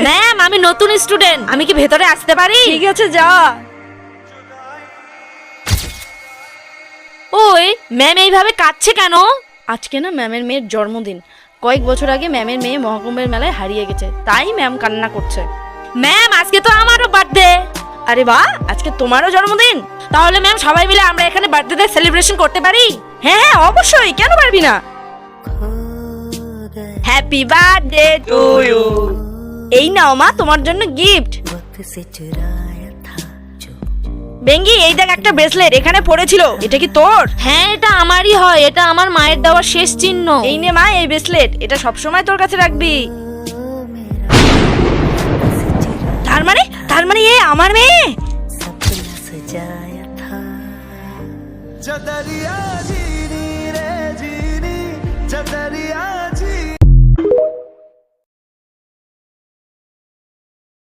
Ma'am, আমি নতুন student, আমি কি ভেতরে আসতে পারি? ঠিক আছে, যা। ওই ম্যাম এইভাবে কাঁদছে কেন? আজকে না ম্যামের মেয়ের জন্মদিন। কয়েক বছর আগে ম্যামের মেয়ে মহাকুম্ভের মেলায় হারিয়ে গেছে, তাই ম্যাম কান্না করছে। ম্যাম, আজকে তো আমারও বার্থডে। আরে বাহ, আজকে তোমারও জন্মদিন? তাহলে ম্যাম সবাই মিলে আমরা এখানে বার্থডে সেলিব্রেশন করতে পারি? হ্যাঁ হ্যাঁ, অবশ্যই, কেন পারবি না। Happy birthday to you. এই নাও মা, তোমার জন্য গিফট। বেঙ্গি, এই দেখ একটা ব্রেসলেট এখানে পড়েছিল, এটা কি তোর? হ্যাঁ, এটা আমারই হয়, এটা আমার মায়ের দেওয়া শেষ চিহ্ন। এই নে মা, এই ব্রেসলেট, এটা সবসময় তোর কাছে রাখবি। তার মানে এ আমার মেয়ে। जब दरिया जीनी रे जीनी जब दरिया